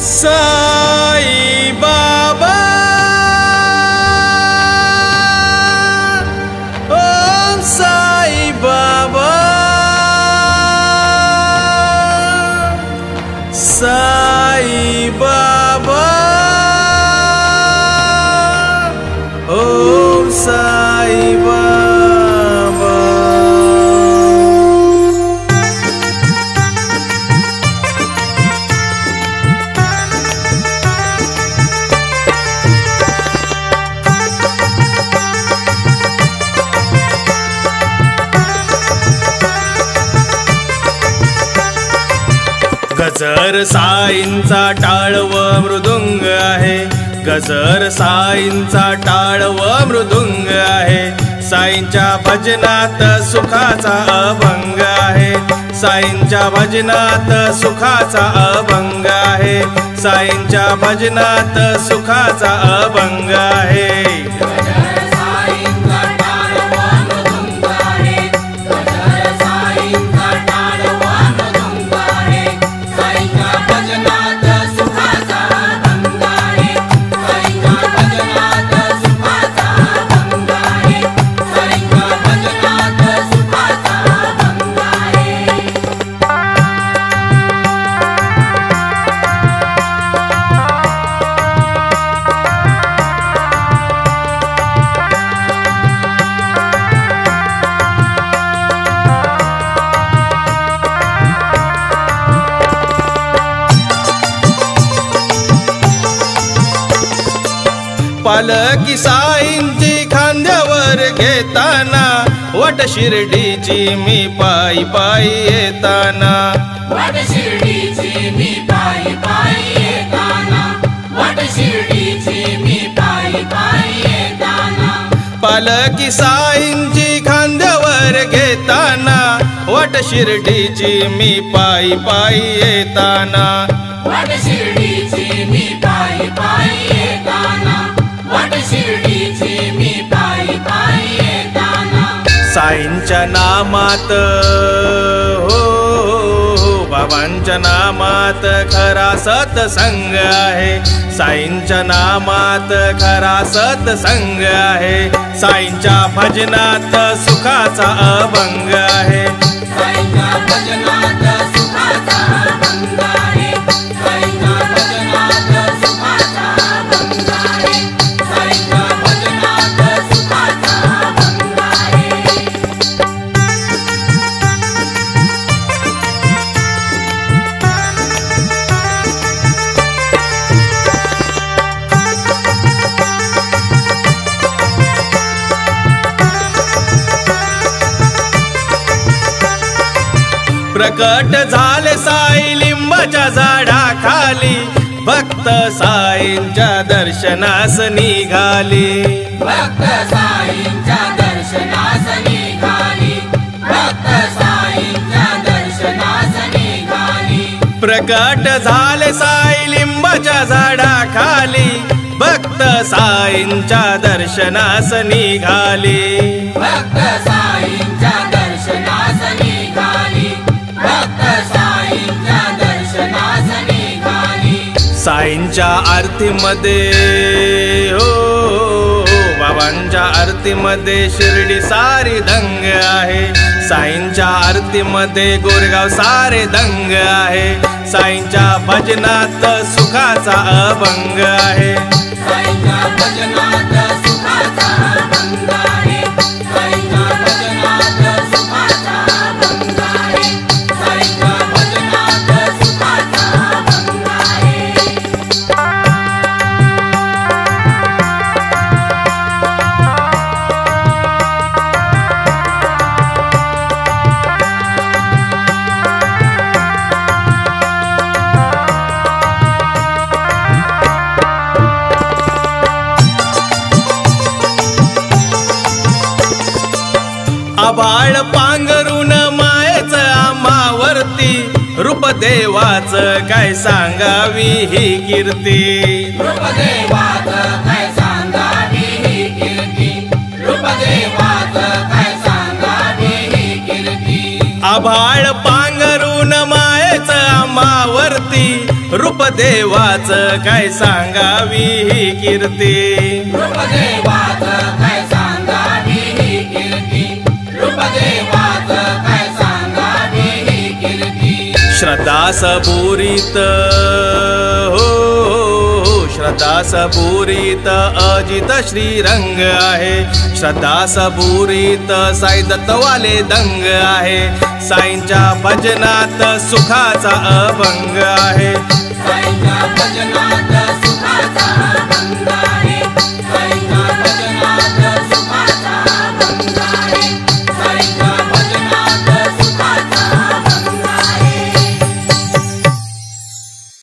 साई बाबा ओम साई बाबा साई बाबा ओम साई बाबा। गजर साईंचा टाळ व मृदुंग आहे, गजर साईंचा टाळ व मृदुंग आहे, साईंच्या भजनात सुखाचा अभंग आहे, साईंच्या भजनात सुखाचा अभंग आहे, साईंच्या भजनात सुखाचा अभंग आहे। पालकी साईंची खांद्यावर घेताना, वट शिर्डीची मी पायी पायी येताना, वट शिर्डीची मी पायी पायी येताना, वट शिर्डीची मी पायी पायी येताना। पालकी साईंची खांद्यावर घेताना, वट शिर्डीची मी पायी पायी येताना, वट शिर्डीची मी पायी पायी येताना, वट शिर्डीची मी पायी पायी येताना। साईंच्या नामात हो बाबांच्या नामात खरा सत्संग आहे, साईंच्या नामात खरा सत्संग आहे, साईंच्या भजनात सुखाचा अभंग आहे, साईंच्या भजनात सुखाचा अभंग आहे, साईंच्या भजनात सुखाचा अभंग आहे, साईंच्या भजनात सुखाचा अभंग आहे। प्रकट झाले साई लिंबाच्या झाडाखाली, भक्त साईंच्या दर्शनास निघाली, भक्त साईंच्या दर्शनास निघाली, भक्त साईंच्या दर्शनास निघाली। प्रकट झाले साई लिंबाच्या झाडाखाली, भक्त साईंच्या दर्शनास निघाली, भक्त साईंच्या दर्शनास निघाली, भक्त साईंच्या दर्शनास निघाली। साईंच्या आरतीमध्ये हो बाबांच्या आरतीमध्ये शिर्डी सारी दंग आहे, साईंच्या आरतीमध्ये गोरेगाव सारे दंग आहे, साईंच्या भजनात सुखाचा अभंग आहे, साईंच्या भजनात सुखाचा अभंग आहे, साईंच्या भजनात सुखाचा अभंग आहे, साईंच्या भजनात सुखाचा अभंग आहे। आभाळ पांघरून मायेच आम्हावरती, रूपदेवाचं काय सांगावी ही कीर्ती, रूपदेवाचं काय सांगावी ही कीर्ती, रूपदेवाचं काय सांगावी ही कीर्ती। आभाळ पांघरून मायेच आम्हावरती, रूपदेवाचं काय सांगावी ही कीर्ती रूपदेवाचं काय सांगावी ही कीर्ती रूपदेवाचं काय सांगावी ही कीर्ती श्रद्धा सबुरीत श्रद्धा सबुरीत अजित श्रीरंग आहे श्रद्धा सबुरीत साई दत्तवाले दंग आहे साईंच्या भजनात सुखाचा अभंग आहे साईंच्या भजनात सुखाचा